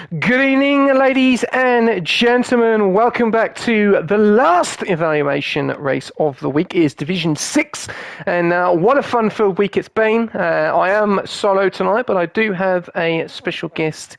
Good evening, ladies and gentlemen. Welcome back to the last evaluation race of the week. It is Division 6, and what a fun-filled week it's been. I am solo tonight, but I do have a special guest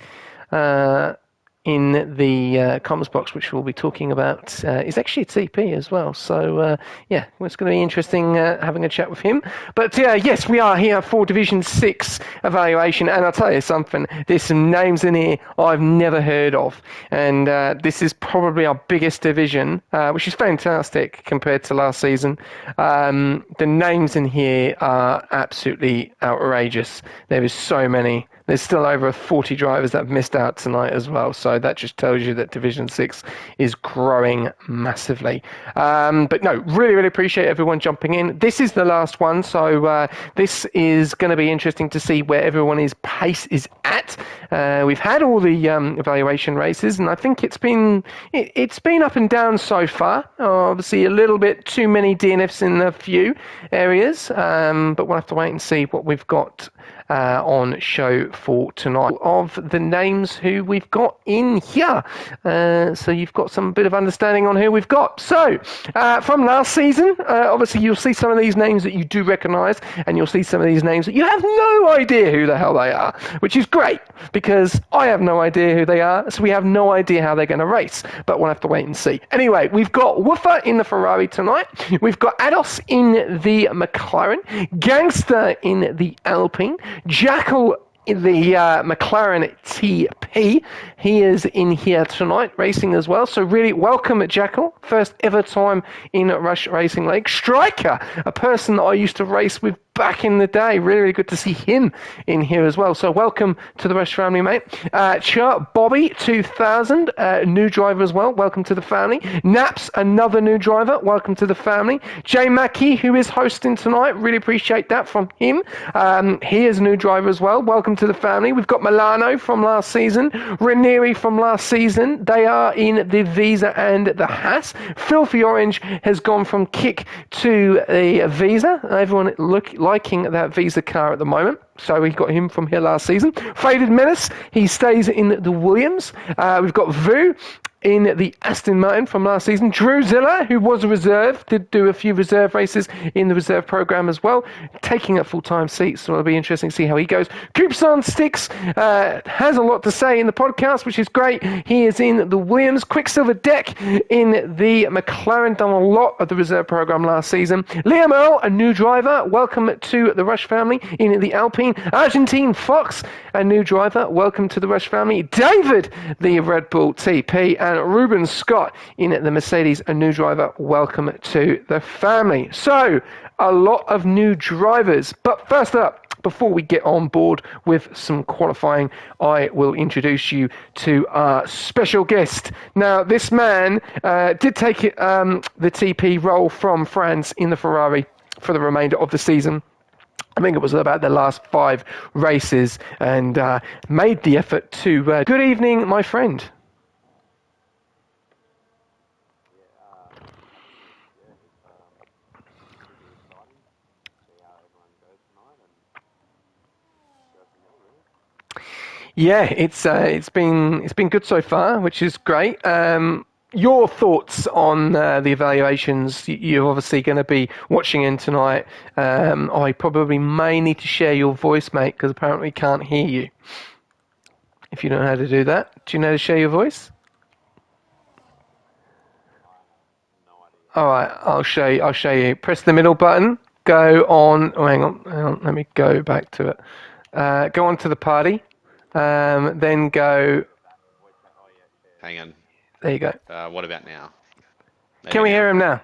in the comms box, which we'll be talking about. Is actually a TP as well. So, yeah, it's going to be interesting having a chat with him. But, yes, we are here for Division 6 evaluation. And I'll tell you something, there's some names in here I've never heard of. And this is probably our biggest division, which is fantastic compared to last season. The names in here are absolutely outrageous. There is so many. There's still over 40 drivers that have missed out tonight as well. So that just tells you that Division 6 is growing massively. But no, really appreciate everyone jumping in. This is the last one. So this is going to be interesting to see where everyone's pace is at. We've had all the evaluation races, and I think it's been up and down so far. Obviously, a little bit too many DNFs in a few areas. But we'll have to wait and see what we've got on show for tonight of the names who we've got in here. So you've got some bit of understanding on who we've got. So from last season, obviously you'll see some of these names that you do recognise, and you'll see some of these names that you have no idea who the hell they are, which is great because I have no idea who they are, so we have no idea how they're going to race, but we'll have to wait and see. Anyway, we've got Woofer in the Ferrari tonight. We've got Ados in the McLaren, Gangster in the Alpine, Jackal in the McLaren TP. He is in here tonight racing as well. So really welcome Jackal. First ever time in Rush Racing League. Striker, a person that I used to race with back in the day. Really good to see him in here as well. So welcome to the Rush family, mate. Bobby 2000, new driver as well. Welcome to the family. Naps, another new driver. Welcome to the family. Jay Mackey, who is hosting tonight. Really appreciate that from him. He is a new driver as well. Welcome to the family. We've got Milano from last season. Ranieri from last season. They are in the Visa and the Haas. Filthy Orange has gone from Kick to the Visa. Everyone liking that Visa car at the moment. So we got him from here last season. Faded Menace, he stays in the Williams. We've got Vu in the Aston Martin from last season. Drew Zilla, who was a reserve, did do a few reserve races in the reserve program as well, taking a full-time seat, so it'll be interesting to see how he goes. Coops on Sticks has a lot to say in the podcast, which is great. He is in the Williams. Quicksilver Deck in the McLaren, done a lot of the reserve program last season. Liam Earl, a new driver. Welcome to the Rush family in the Alpine. Argentine Fox, a new driver. Welcome to the Rush family. David, the Red Bull TP, and Ruben Scott in the Mercedes, a new driver. Welcome to the family. So, a lot of new drivers. But first up, before we get on board with some qualifying, I will introduce you to our special guest. Now, this man did take the TP role from France in the Ferrari for the remainder of the season. I think it was about the last 5 races, and made the effort to... Good evening, my friend. Yeah, it's been good so far, which is great. Your thoughts on the evaluations? You're obviously going to be watching in tonight. I probably may need to share your voice, mate, because apparently we can't hear you. If you don't know how to do that, do you know how to share your voice? All right, I'll show you. Press the middle button. Go on. Oh, hang on. Let me go back to it. Go on to the party. Then go. Hang on. There you go. What about now? Can we hear him now?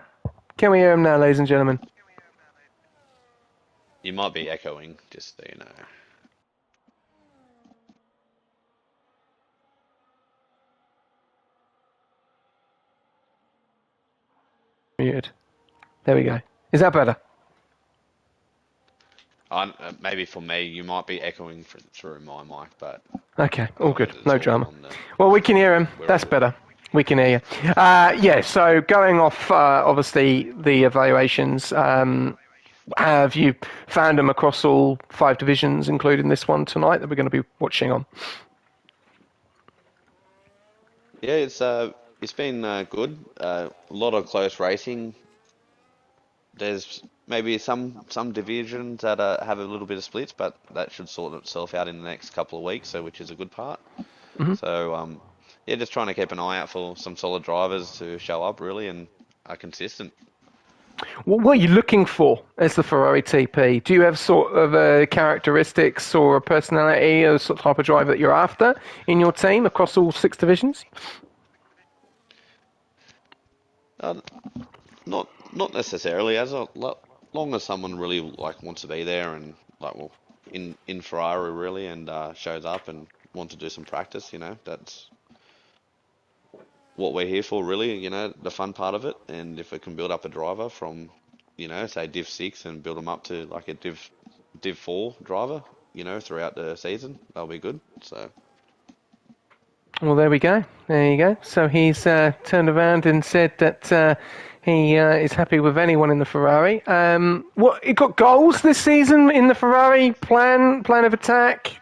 Can we hear him now, ladies and gentlemen? You might be echoing, just so you know. Muted. There we go. Is that better? Maybe for me, you might be echoing through my mic, but... Okay, all good. No drama. Well, we can hear him. That's better. We can hear you. Yeah, so going off, obviously, the evaluations, have you found them across all 5 divisions, including this one tonight that we're going to be watching on? Yeah, it's been good. A lot of close racing. There's maybe some divisions that have a little bit of splits, but that should sort itself out in the next couple of weeks, so which is a good part. Mhm. So yeah, just trying to keep an eye out for some solid drivers to show up really and are consistent. What are you looking for as the Ferrari TP? Do you have sort of characteristics or a personality or sort of type of driver that you're after in your team across all six divisions? Uh, not necessarily long as someone really like wants to be there and like well in Ferrari really and shows up and wants to do some practice, that's what we're here for, really, the fun part of it. And if it can build up a driver from, say Div 6 and build them up to like a Div 4 driver, throughout the season, that'll be good. So, Well, there we go. There you go. So he's turned around and said that he is happy with anyone in the Ferrari. What you got goals this season in the Ferrari plan of attack?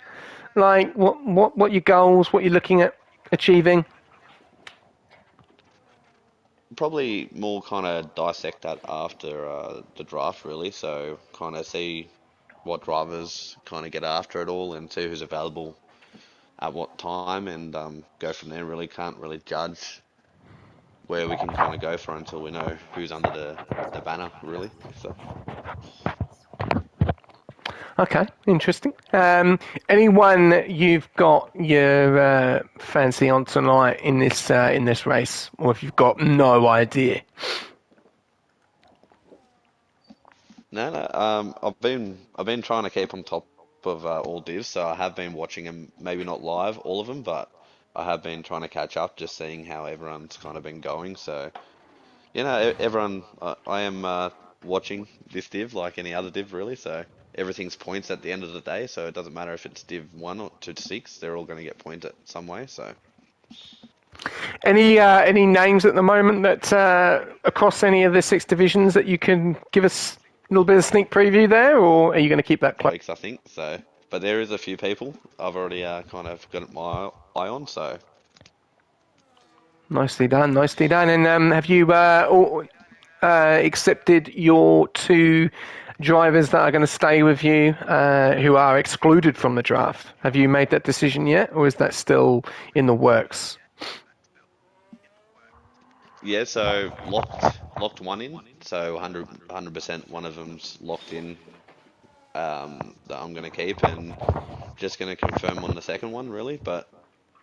Like what your goals? What you're looking at achieving? probably more kind of dissect that after the draft, really. So, kind of see what drivers kind of get after it all and see who's available at what time and go from there. Really can't really judge where we can kind of go for until we know who's under the banner, really. So. Okay, interesting. Anyone you've got your fancy on tonight in this race, or if you've got no idea? No, no. I've been trying to keep on top of all divs, so I have been watching them. Maybe not live, all of them, but I have been trying to catch up, just seeing how everyone's kind of been going. So, everyone. I am watching this div like any other div, really. So everything's points at the end of the day. So it doesn't matter if it's div 1 or 2 to 6. They're all going to get pointed some way. So. Any names at the moment that across any of the six divisions that you can give us a little bit of sneak preview there, or are you going to keep that close? Weeks, I think. So, but there is a few people I've already kind of got my eye on. So. Nicely done, nicely done. And have you accepted your two drivers that are going to stay with you who are excluded from the draft? Have you made that decision yet, or is that still in the works? Yeah, so locked one in. So 100% one of them's locked in that I'm gonna keep and just gonna confirm on the second one really, but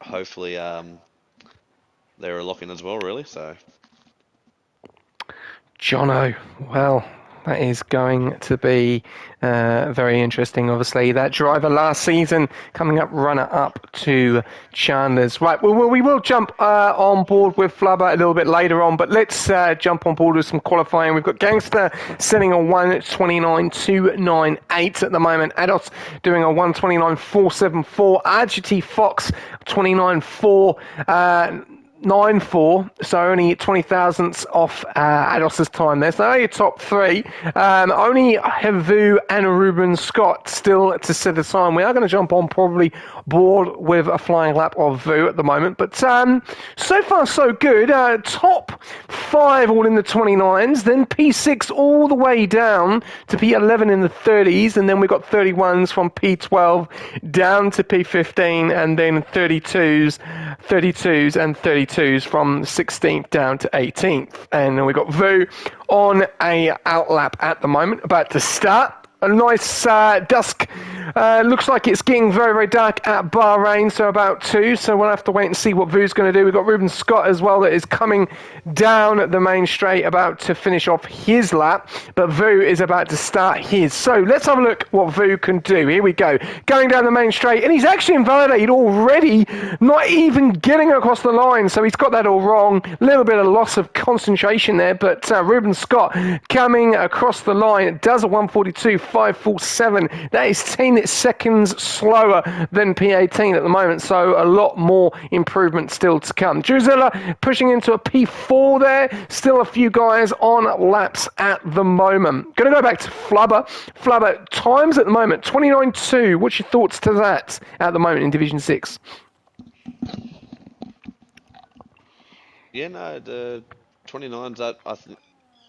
hopefully they're a lock in as well really. So Jono, well, that is going to be very interesting, obviously. That driver last season coming up runner-up to Chandler's. Right, well, we will jump on board with Flubber a little bit later on, but let's jump on board with some qualifying. We've got Gangster setting a 1:29.298 at the moment. Ados doing a 1:29.474. RGT Fox 29.4. 9-4, so only 20 thousandths off Ados's time there. So your top three. Only Havu and Ruben Scott still to set a time. We are going to jump on probably board with a flying lap of Vu at the moment. But so far so good. Top five all in the 29s, then P6 all the way down to P11 in the 30s, and then we've got 31s from P12 down to P15, and then 32s and 32s from 16th down to 18th. And then we've got Vu on a outlap at the moment, about to start. A nice dusk. Looks like it's getting very, very dark at Bahrain, so about 2. So we'll have to wait and see what Vu's going to do. We've got Ruben Scott as well that is coming down the main straight, about to finish off his lap. But Vu is about to start his. So let's have a look what Vu can do. Here we go. Going down the main straight, and he's actually invalidated already, not even getting across the line. So he's got that all wrong. A little bit of loss of concentration there, but Ruben Scott coming across the line does a 1:42.547. That is 10 seconds slower than P18 at the moment, so a lot more improvement still to come. Drusilla pushing into a P4 there. Still a few guys on laps at the moment. Going to go back to Flubber. Flubber, times at the moment, 29.2. What's your thoughts to that at the moment in Division 6? Yeah, no, the 29's that I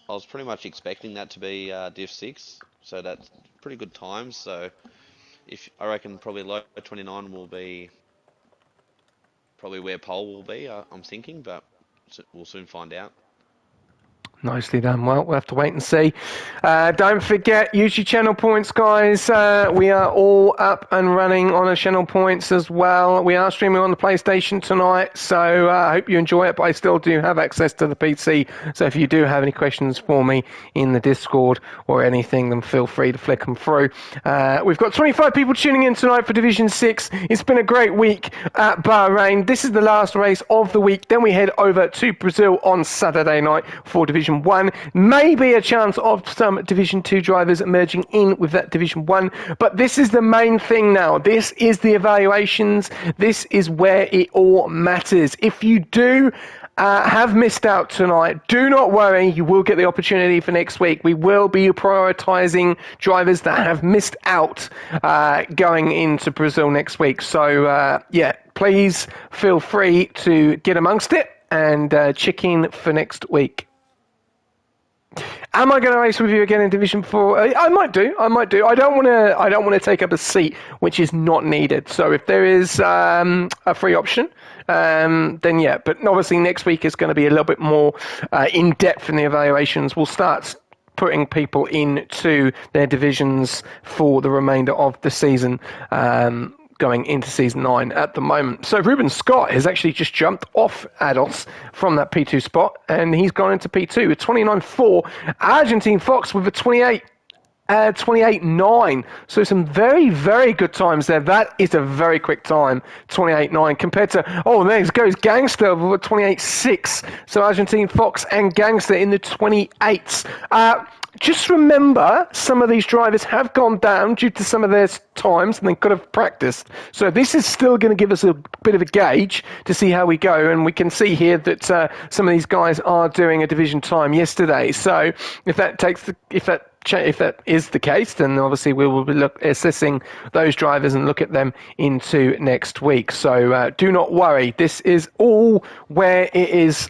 was pretty much expecting that to be Div 6, so that's pretty good times. So if I reckon probably low 29 will be probably where pole will be, I'm thinking, but we'll soon find out. Nicely done. Well, we'll have to wait and see. Don't forget, use your channel points, guys. We are all up and running on a channel points as well. We are streaming on the PlayStation tonight, so I hope you enjoy it, but I still do have access to the PC. So if you do have any questions for me in the Discord or anything, then feel free to flick them through. We've got 25 people tuning in tonight for Division 6. It's been a great week at Bahrain. This is the last race of the week. Then we head over to Brazil on Saturday night for Division 1. Maybe a chance of some Division 2 drivers merging in with that Division 1. But this is the main thing now. This is the evaluations. This is where it all matters. If you do have missed out tonight, do not worry. You will get the opportunity for next week. We will be prioritising drivers that have missed out going into Brazil next week. So, yeah, please feel free to get amongst it and check in for next week. Am I going to race with you again in Division 4? I might do. I don't want to. I don't want to take up a seat which is not needed. So if there is a free option, then yeah. But obviously next week is going to be a little bit more in depth in the evaluations. We'll start putting people into their divisions for the remainder of the season. Going into season 9 at the moment. So Ruben Scott has actually just jumped off Ados from that P2 spot, and he's gone into P2 with 29.4. Argentine Fox with a 28.9. So some very, very good times there. That is a very quick time, 28.9, compared to, oh, there goes Gangster with a 28.6. So Argentine Fox and Gangster in the 28s. Just remember, some of these drivers have gone down due to some of their times and they could have practiced. So this is still going to give us a bit of a gauge to see how we go. And we can see here that some of these guys are doing a division time yesterday. So if that is the case, then obviously we will be assessing those drivers and look at them into next week. So do not worry. This is all where it is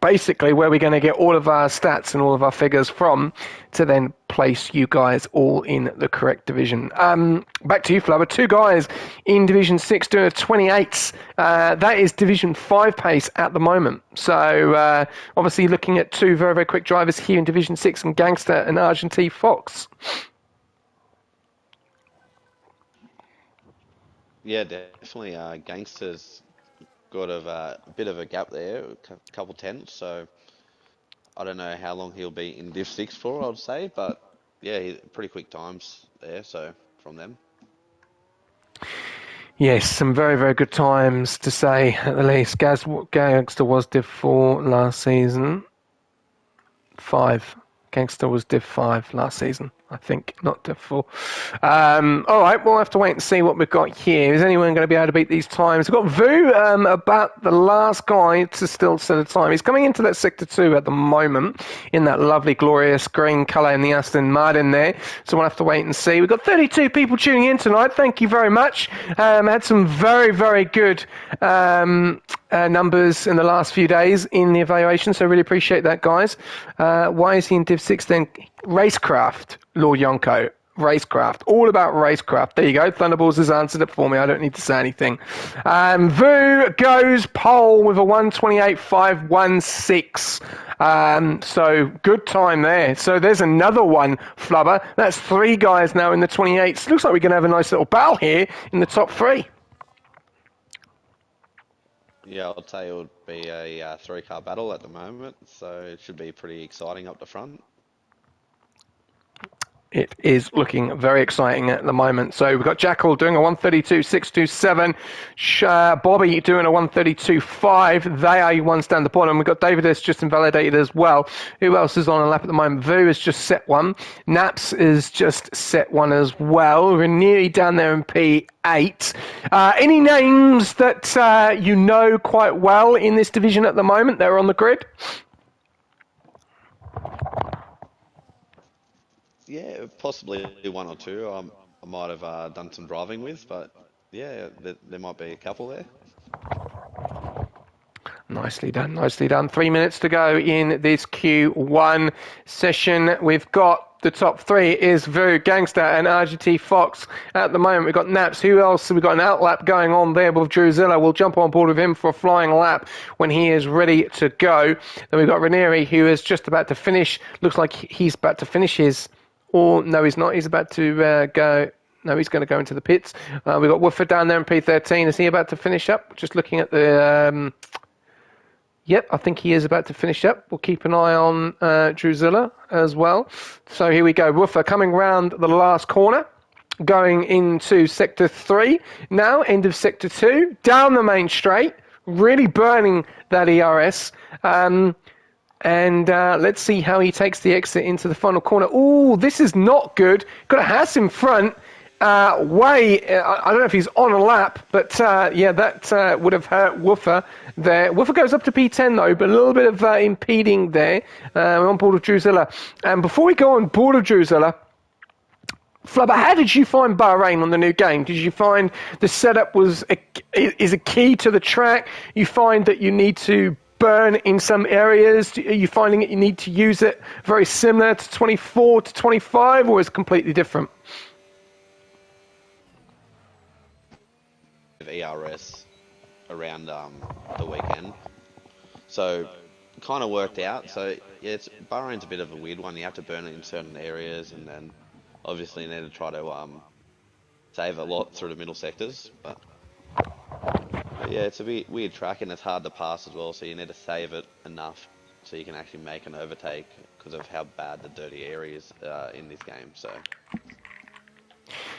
basically where we're going to get all of our stats and all of our figures from to then place you guys all in the correct division. Back to you, Flubber. 2 guys in Division 6 doing a 28. That is Division 5 pace at the moment. So obviously looking at 2 very, very quick drivers here in Division 6 and Gangster and Argentine Fox. Yeah, definitely. Gangsters got a bit of a gap there, a couple tenths. So I don't know how long he'll be in Div 6 for, I'd say, but yeah, pretty quick times there. So from them. Yes, some very, very good times to say at the least. Gangster was Div 4 last season. 5. Gangster was Div 5 last season, I think, not Div 4. All right, we'll have to wait and see what we've got here. Is anyone going to be able to beat these times? We've got Vu, about the last guy to still set a time. He's coming into that Sector 2 at the moment in that lovely, glorious green colour in the Aston Martin there. So we'll have to wait and see. We've got 32 people tuning in tonight. Thank you very much. Had some very, very good numbers in the last few days in the evaluation, so really appreciate that, guys. Why is he in Div 6 then? Racecraft, Lord Yonko. Racecraft. All about Racecraft. There you go. Thunderballs has answered it for me. I don't need to say anything. Vu goes pole with a 128.516. So good time there. So there's another one, Flubber. That's 3 guys now in the 28s. Looks like we're going to have a nice little battle here in the top 3. Yeah, I'll tell you it would be a 3-car battle at the moment, so it should be pretty exciting up the front. It is looking very exciting at the moment. So we've got Jackal doing a 132.627. Bobby doing a 132.5. They are your ones down the bottom. We've got David S just invalidated as well. Who else is on a lap at the moment? Vu has just set one. Naps is just set one as well. We're nearly down there in P8. Any names that you know quite well in this division at the moment? They're on the grid. Yeah, possibly 1 or 2. I might have done some driving with, but yeah, there might be a couple there. Nicely done, nicely done. 3 minutes to go in this Q1 session. We've got the top three is Vu, Gangster, and RGT Fox. At the moment, we've got Naps. Who else? We've got an outlap going on there with Druzilla. We'll jump on board with him for a flying lap when he is ready to go. Then we've got Ranieri, who is just about to finish. Looks like he's about to finish his... Or, no, he's not. He's about to go... No, he's going to go into the pits. We've got Wooford down there in P13. Is he about to finish up? Just looking at the... Yep, I think he is about to finish up. We'll keep an eye on Druzilla as well. So here we go. Woofer coming round the last corner, going into Sector 3 now, end of Sector 2, down the main straight, really burning that ERS. And let's see how he takes the exit into the final corner. Ooh, this is not good. Got a Haas in front. I don't know if he's on a lap, but that would have hurt Woofer there. Woofer goes up to P10 though, but a little bit of impeding there. We're on board with Druzilla. And before we go on board with Druzilla, Flubber, how did you find Bahrain on the new game? Did you find the setup is a key to the track? You find that you need to burn in some areas? Are you finding that you need to use it very similar to 24 to 25, or is it completely different? ERS around the weekend, so kind of worked out. So yeah, Bahrain's a bit of a weird one. You have to burn it in certain areas, and then obviously you need to try to save a lot through the middle sectors. But yeah, it's a bit weird track, and it's hard to pass as well. So you need to save it enough so you can actually make an overtake because of how bad the dirty area is in this game. So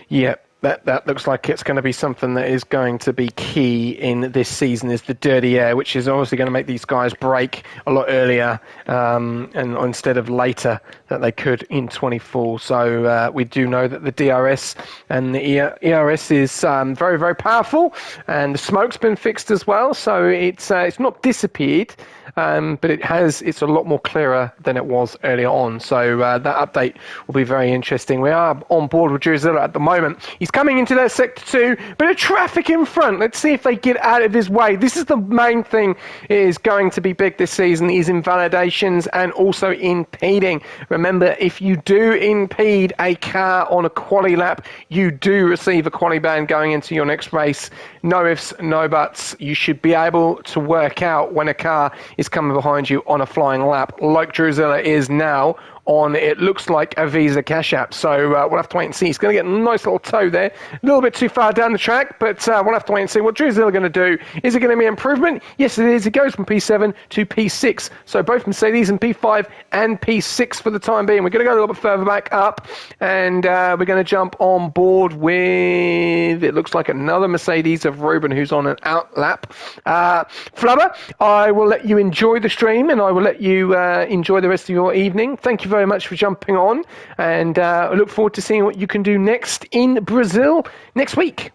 yeah. That looks like it's going to be something that is going to be key in this season, is the dirty air, which is obviously going to make these guys break a lot earlier and instead of later that they could in 24. So we do know that the DRS and the ERS is very, very powerful, and the smoke's been fixed as well. So it's not disappeared, but it's a lot more clearer than it was earlier on. So that update will be very interesting. We are on board with Druzilla at the moment. He's coming into that Sector 2, bit of traffic in front. Let's see if they get out of his way. This is the main thing is going to be big this season, is invalidations and also impeding. Remember, if you do impede a car on a quali lap, you do receive a quali ban going into your next race. No ifs, no buts. You should be able to work out when a car is coming behind you on a flying lap, like Druzilla is now on, it looks like, a Visa Cash App. So we'll have to wait and see. He's going to get a nice little toe there. A little bit too far down the track, but we'll have to wait and see what Drew's going to do. Is it going to be an improvement? Yes, it is. It goes from P7 to P6. So both Mercedes and P5 and P6 for the time being. We're going to go a little bit further back up, and we're going to jump on board with, it looks like, another Mercedes of Ruben, who's on an out lap. Flubber, I will let you enjoy the stream, and I will let you enjoy the rest of your evening. Thank you very much for jumping on, and I look forward to seeing what you can do next in Brazil next week.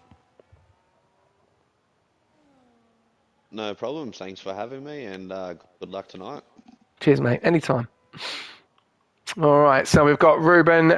no problem. Thanks for having me, and good luck tonight. Cheers, mate. Anytime. All right, so we've got Ruben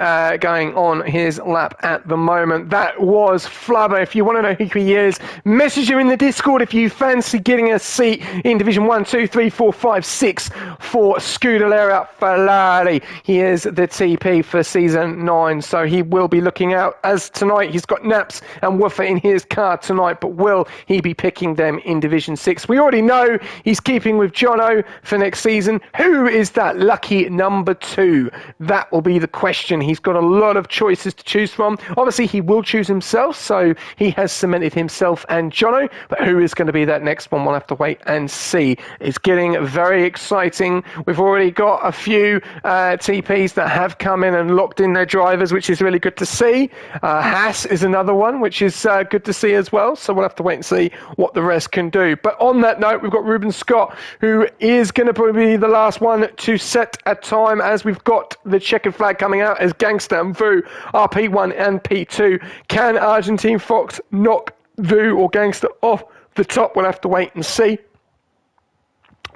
going on his lap at the moment. That was Flubber. If you want to know who he is, message him in the Discord if you fancy getting a seat in Division 1, 2, 3, 4, 5, 6 for Scuderia Ferrari. He is the TP for Season 9, so he will be looking out. As tonight, he's got Naps and Woofer in his car tonight, but will he be picking them in Division 6? We already know he's keeping with Jono for next season. Who is that lucky number 2? That will be the question. He's got a lot of choices to choose from. Obviously, he will choose himself, so he has cemented himself and Jono, but who is going to be that next one? We'll have to wait and see. It's getting very exciting. We've already got a few TPs that have come in and locked in their drivers, which is really good to see. Haas is another one, which is good to see as well, so we'll have to wait and see what the rest can do. But on that note, we've got Ruben Scott, who is going to probably be the last one to set a time, as we've got the checkered flag coming out as Gangster and Vu are P1 and P2. Can Argentine Fox knock Vu or Gangster off the top? We'll have to wait and see.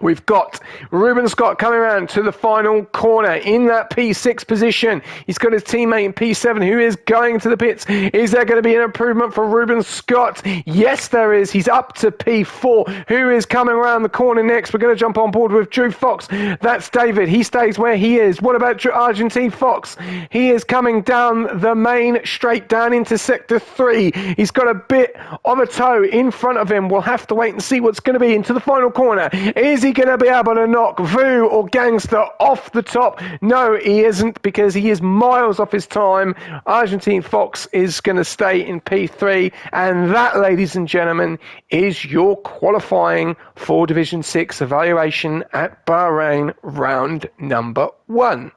We've got Ruben Scott coming around to the final corner in that P6 position. He's got his teammate in P7 who is going to the pits. Is there going to be an improvement for Ruben Scott? Yes, there is. He's up to P4. Who is coming around the corner next? We're going to jump on board with Drew Fox. That's David. He stays where he is. What about Argentine Fox? He is coming down the main straight down into Sector 3. He's got a bit of a toe in front of him. We'll have to wait and see what's going to be into the final corner. Is he going to be able to knock Vu or Gangster off the top? No, he isn't, because he is miles off his time. Argentine Fox is going to stay in P3, and that, ladies and gentlemen, is your qualifying for Division 6 evaluation at Bahrain round number 1.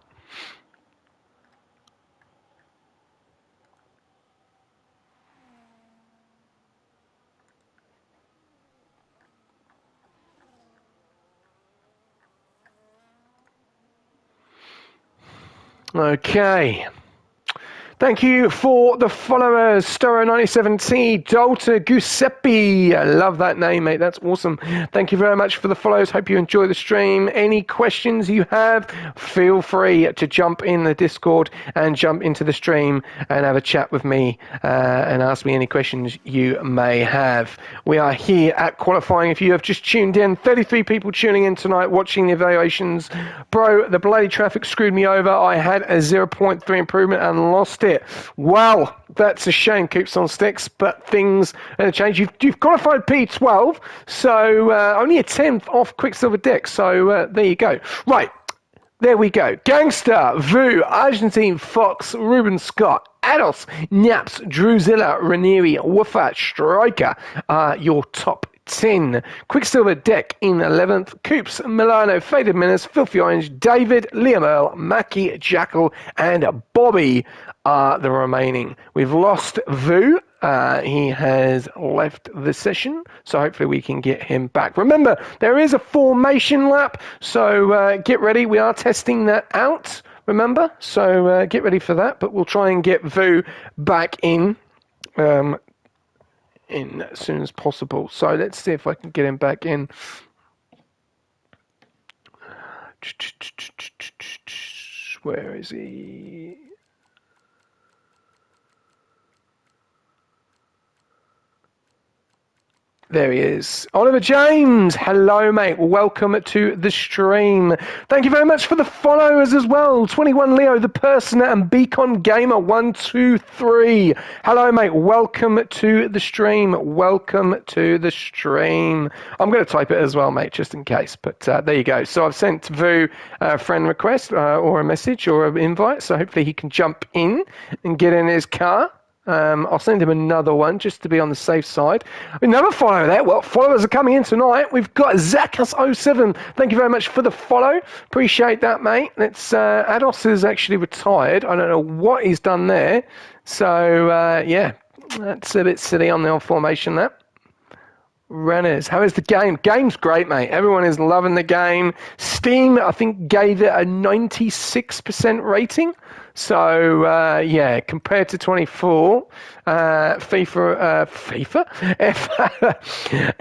Okay. Thank you for the followers, Storo97T, Dolta Giuseppe. I love that name, mate. That's awesome. Thank you very much for the follows. Hope you enjoy the stream. Any questions you have, feel free to jump in the Discord and jump into the stream and have a chat with me and ask me any questions you may have. We are here at qualifying. If you have just tuned in, 33 people tuning in tonight watching the evaluations. Bro, the bloody traffic screwed me over. I had a 0.3 improvement and lost it. Well, that's a shame, Coops on Sticks, but things are changed. You've qualified P12, so only a 10th off Quicksilver Deck, so there you go. Right, there we go. Gangster, Vu, Argentine Fox, Ruben Scott, Ados, Naps, Druzilla, Ranieri, Woofer, Striker are your top 10. Quicksilver Deck in 11th. Coops, Milano, Faded Menace, Filthy Orange, David, Liam Earl, Mackie, Jackal, and Bobby are the remaining. We've lost Vu. He has left the session, so hopefully we can get him back. Remember, there is a formation lap, so get ready. We are testing that out, remember? So get ready for that, but we'll try and get Vu back in as soon as possible. So let's see if I can get him back in. Where is he? There he is. Oliver James. Hello, mate. Welcome to the stream. Thank you very much for the followers as well. 21 Leo, the person, and Beacon Gamer 123. Hello, mate. Welcome to the stream. Welcome to the stream. I'm going to type it as well, mate, just in case. But there you go. So I've sent Vu a friend request or a message or an invite. So hopefully he can jump in and get in his car. I'll send him another one just to be on the safe side. Another follow there. Well, followers are coming in tonight. We've got Zakas07. Thank you very much for the follow. Appreciate that, mate. Ados is actually retired. I don't know what he's done there. So, yeah, that's a bit silly on the old formation, that. Runners, how is the game? Game's great, mate. Everyone is loving the game. Steam, I think, gave it a 96% rating. So, yeah, compared to 24,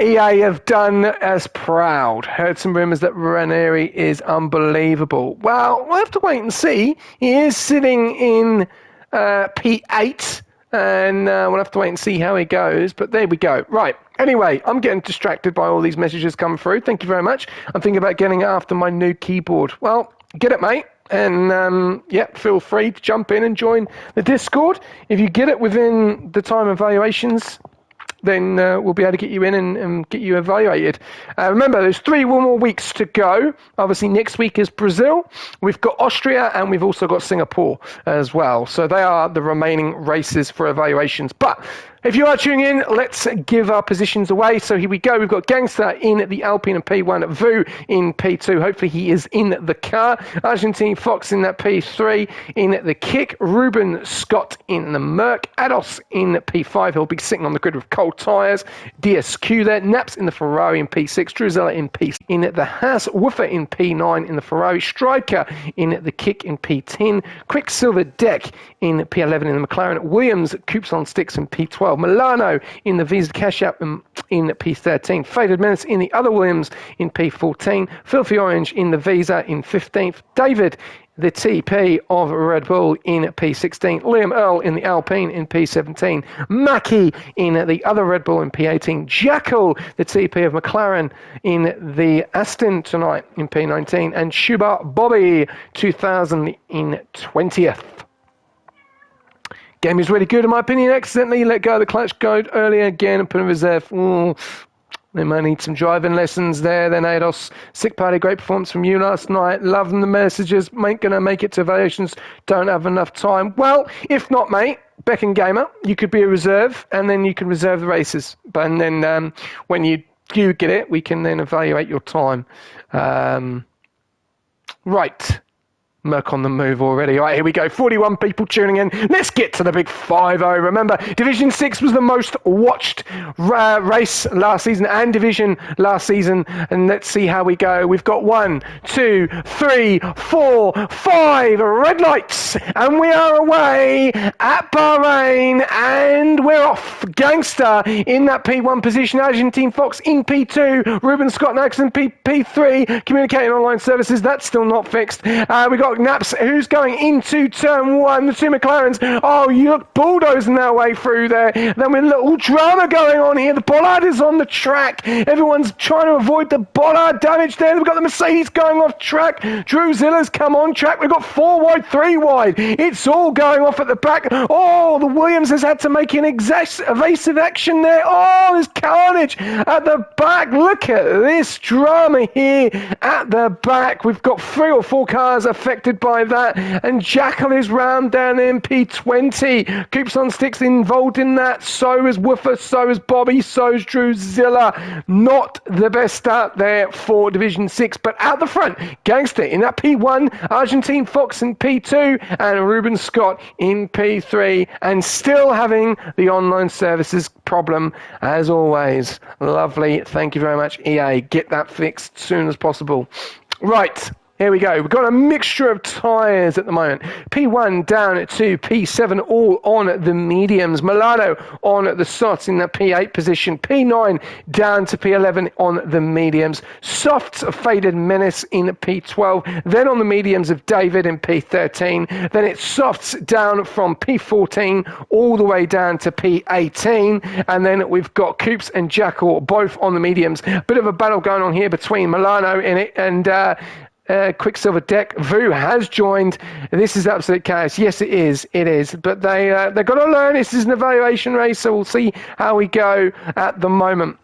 EA have done as proud. Heard some rumours that Ranieri is unbelievable. Well, we'll have to wait and see. He is sitting in P8, and we'll have to wait and see how he goes. But there we go. Right. Anyway, I'm getting distracted by all these messages coming through. Thank you very much. I'm thinking about getting it after my new keyboard. Well, get it, mate. And, yeah, feel free to jump in and join the Discord. If you get it within the time evaluations, then we'll be able to get you in and get you evaluated. Remember, there's 3 more weeks to go. Obviously, next week is Brazil. We've got Austria, and we've also got Singapore as well. So they are the remaining races for evaluations. But if you are tuning in, let's give our positions away. So here we go. We've got Gangster in the Alpine and P1, Vu in P2. Hopefully he is in the car. Argentine Fox in that P3. In the Kick, Ruben Scott in the Merc. Ados in P5. He'll be sitting on the grid with cold tyres. DSQ there. Naps in the Ferrari in P6. Druzella in P6. In the Haas, Woofer in P9 in the Ferrari. Striker in the Kick in P10. Quicksilver Deck in P11 in the McLaren. Williams, Coops on Sticks in P12. Milano in the Visa Cash App in P13. Faded Menace in the other Williams in P14. Filthy Orange in the Visa in 15th. David, the TP of Red Bull in P16. Liam Earl in the Alpine in P17. Mackie in the other Red Bull in P18. Jackal, the TP of McLaren in the Aston tonight in P19. And Schuber Bobby 2000 in 20th. Game is really good, in my opinion. Accidentally let go of the clutch code earlier again and put in reserve. They might need some driving lessons there. Then Ados, sick party, great performance from you last night. Loving the messages. Ain't going to make it to evaluations. Don't have enough time. Well, if not, mate, Beck and Gamer, you could be a reserve, and then you can reserve the races. And then when you do get it, we can then evaluate your time. Right. Merc on the move already. All right, here we go. 41 people tuning in. Let's get to the big 5-0. Remember, Division 6 was the most watched race last season and Division last season. And let's see how we go. We've got 1, 2, 3, 4, 5 red lights. And we are away at Bahrain. And we're off. Gangster in that P1 position. Argentine Fox in P2. Ruben Scott Nax in P3. Communicating online services. That's still not fixed. We got Naps, who's going into turn 1. The two McLarens. Oh, you look bulldozing their way through there. Then with a little drama going on here. The bollard is on the track. Everyone's trying to avoid the bollard damage there. We've got the Mercedes going off track. Drew Zilla's come on track. We've got 4 wide, 3 wide. It's all going off at the back. Oh, the Williams has had to make an evasive action there. Oh, there's carnage at the back. Look at this drama here at the back. We've got 3 or 4 cars affected by that, and Jackal is round down MP20. Coops on Sticks involved in that. So is Woofer, so is Bobby, so is Drew Zilla. Not the best start there for Division 6, but out the front, Gangster in that P1, Argentine Fox in P2, and Ruben Scott in P3, and still having the online services problem as always. Lovely. Thank you very much, EA. Get that fixed as soon as possible. Right. Here we go. We've got a mixture of tyres at the moment. P1 down to P7, all on the mediums. Milano on the softs in the P8 position. P9 down to P11 on the mediums. Softs Faded Menace in P12. Then on the mediums of David in P13. Then it's softs down from P14 all the way down to P18. And then we've got Coops and Jackal both on the mediums. Bit of a battle going on here between Milano in it and Quicksilver Deck. Vu has joined. This is absolute chaos. Yes, it is. It is. But they've got to learn. This is an evaluation race, so we'll see how we go at the moment.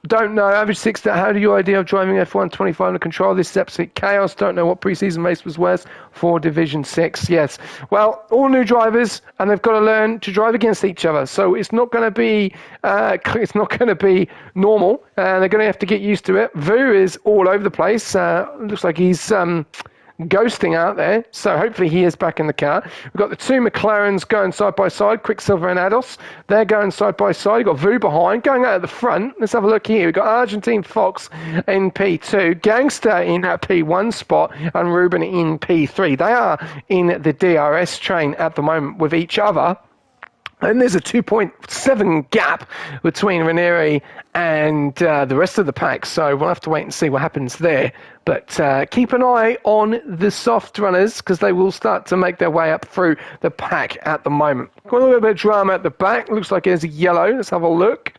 Don't know. Average 6. How do you idea of driving F1 25 under control? This is absolute chaos. Don't know what preseason race was worse for Division 6. Yes. Well, all new drivers, and they've got to learn to drive against each other. So it's not going to be normal. They're going to have to get used to it. Vu is all over the place. Looks like he's ghosting out there, so hopefully he is back in the car. We've got the 2 McLarens going side by side, Quicksilver and Ados. They're going side by side. You've got Vu behind, going out at the front. Let's have a look here. We've got Argentine Fox in P2, Gangster in that P1 spot, and Ruben in P3. They are in the DRS train at the moment with each other. And there's a 2.7 gap between Ranieri and the rest of the pack. So we'll have to wait and see what happens there. But keep an eye on the soft runners because they will start to make their way up through the pack at the moment. Got a little bit of drama at the back. Looks like there's a yellow. Let's have a look.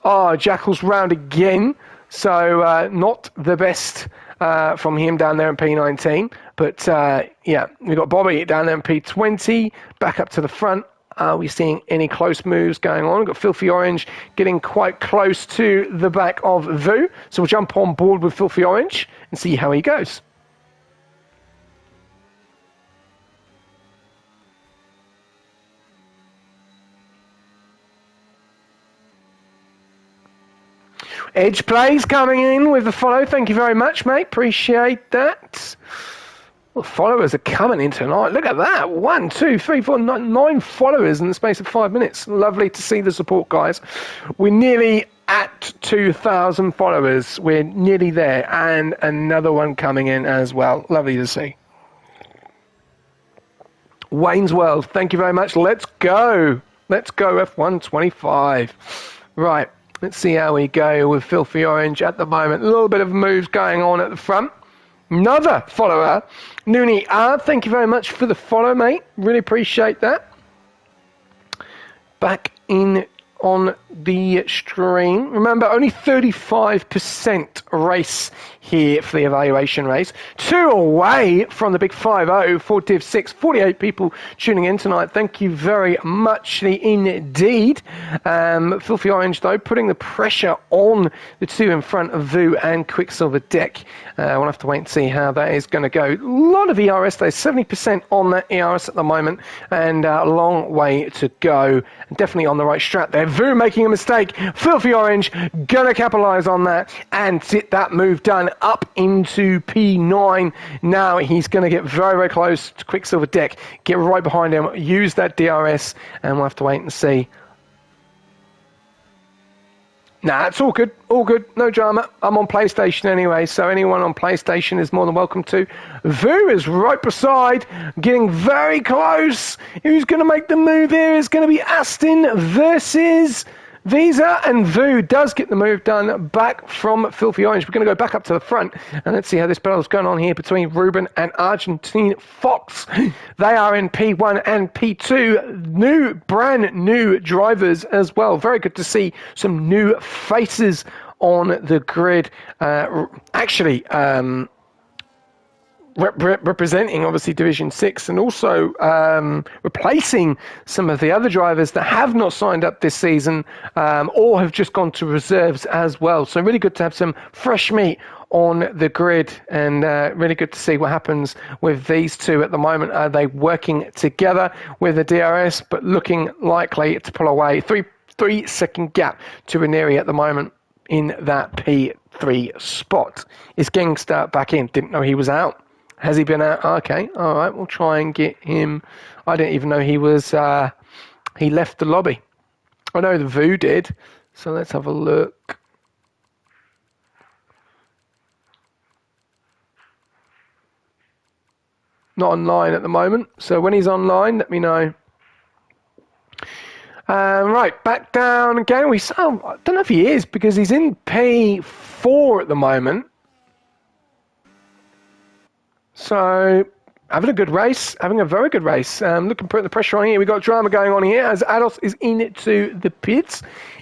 Oh, Jackal's round again. So not the best from him down there in P19. But yeah, we've got Bobby down there in P20. Back up to the front. Are we seeing any close moves going on? We've got Filthy Orange getting quite close to the back of Vu. So we'll jump on board with Filthy Orange and see how he goes. Edge Plays coming in with the follow. Thank you very much, mate. Appreciate that. Well, followers are coming in tonight. Look at that. 1, 2, 3, 4, 9 followers in the space of 5 minutes. Lovely to see the support, guys. We're nearly at 2,000 followers. We're nearly there. And another one coming in as well. Lovely to see. Wayne's World, thank you very much. Let's go. Let's go F1 25. Right. Let's see how we go with Filthy Orange at the moment. A little bit of moves going on at the front. Another follower, Nooney R. Thank you very much for the follow, mate. Really appreciate that. Back in on the stream. Remember, only 35% race here for the evaluation race. 2 away from the big 5-0 for Div 6. 48 people tuning in tonight. Thank you very much indeed. Filthy Orange, though, putting the pressure on the two in front of Vu and Quicksilver Deck. We'll have to wait and see how that is going to go. A lot of ERS, though. 70% on that ERS at the moment, and a long way to go. Definitely on the right strat there. Vu making a mistake. Filthy Orange gonna capitalize on that and get that move done up into P9. Now he's gonna get very, very close to Quicksilver Deck, get right behind him, use that DRS, and we'll have to wait and see. Nah, it's all good, no drama. I'm on PlayStation anyway, so anyone on PlayStation is more than welcome to. Vu is right beside, getting very close. Who's going to make the move here? It's going to be Aston versus Visa, and Vu does get the move done back from Filthy Orange. We're going to go back up to the front, and let's see how this battle's going on here between Ruben and Argentine Fox. They are in P1 and P2. Brand new drivers as well. Very good to see some new faces on the grid. Representing obviously Division 6 and also replacing some of the other drivers that have not signed up this season or have just gone to reserves as well. So really good to have some fresh meat on the grid, and really good to see what happens with these two at the moment. Are they working together with the DRS, but looking likely to pull away? 3-second gap to Ranieri at the moment in that P3 spot. Is Gangster back in? Didn't know he was out. Has he been out? Okay, all right, we'll try and get him. I didn't even know he was, he left the lobby. I know the Vu did, so let's have a look. Not online at the moment, so when he's online, let me know. Right, back down again. I don't know if he is, because he's in P4 at the moment. So, having a good race, having a very good race. Looking, putting the pressure on here. We've got drama going on here as Ados is into the pits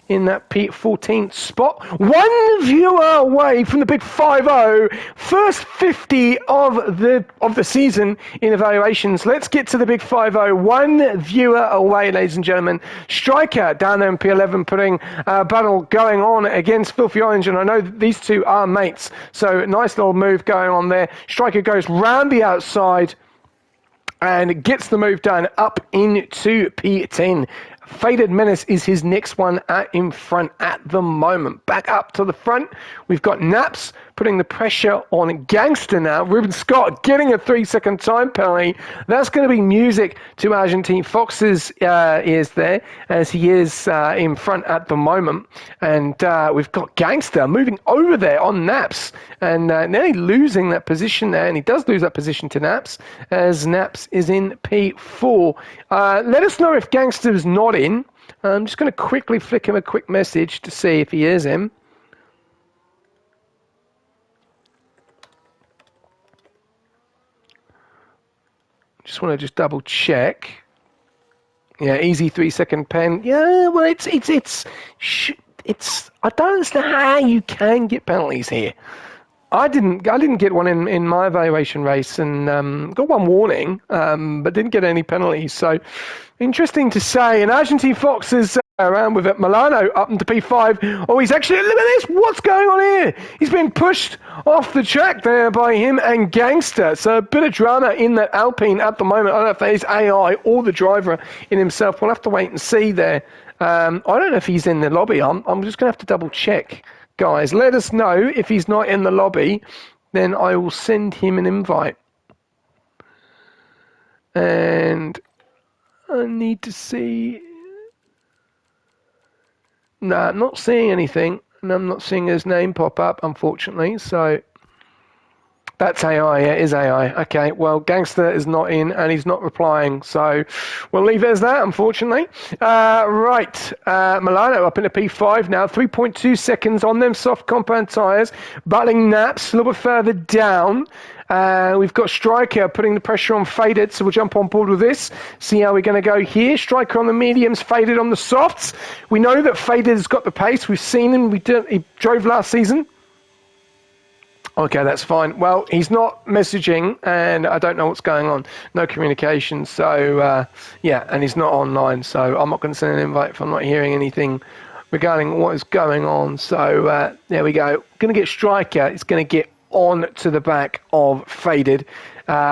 in that P14 spot. One viewer away from the big 5-0. First 50 of the season in evaluations. Let's get to the big 5-0. One viewer away, ladies and gentlemen. Striker down there in P11 putting a battle going on against Filthy Orange, and I know that these two are mates. So nice little move going on there. Striker goes round the outside and gets the move done up into P10. Faded Menace is his next one in front at the moment. Back up to the front, we've got Naps putting the pressure on Gangster now. Ruben Scott getting a 3-second time penalty. That's going to be music to Argentine Fox's ears there, as he is in front at the moment. And we've got Gangster moving over there on Naps, and nearly losing that position there. And he does lose that position to Naps, as Naps is in P4. Let us know if Gangster's not in. I'm just going to quickly flick him a quick message to see if he is in. Just want to double check. Yeah, easy 3-second pen. Yeah, well, it's. I don't understand how you can get penalties here. I didn't get one in my evaluation race, and got one warning, but didn't get any penalties. So interesting to say. And Argentine Fox is around with it. Milano up into P5. Oh, he's actually, look at this. What's going on here? He's been pushed off the track there by him and Gangster. So a bit of drama in that Alpine at the moment. I don't know if that is AI or the driver in himself. We'll have to wait and see there. I don't know if he's in the lobby. I'm just going to have to double check. Guys, let us know if he's not in the lobby. Then I will send him an invite. And I need to see. No, I'm not seeing anything, and I'm not seeing his name pop up, unfortunately. So That's AI, yeah, it is AI. Okay, well, Gangster is not in and he's not replying, so we'll leave it as that, unfortunately. Right, Milano up into P5 now, 3.2 seconds on them soft compound tyres, battling Naps a little bit further down. We've got Striker putting the pressure on Faded, so we'll jump on board with this, see how we're going to go here. Striker on the mediums, Faded on the softs. We know that Faded has got the pace. We've seen him. He drove last season. Okay, that's fine. Well, he's not messaging, and I don't know what's going on. No communication, so yeah, and he's not online, so I'm not going to send an invite if I'm not hearing anything regarding what is going on. So there we go. Going to get Striker. It's going to get on to the back of Faded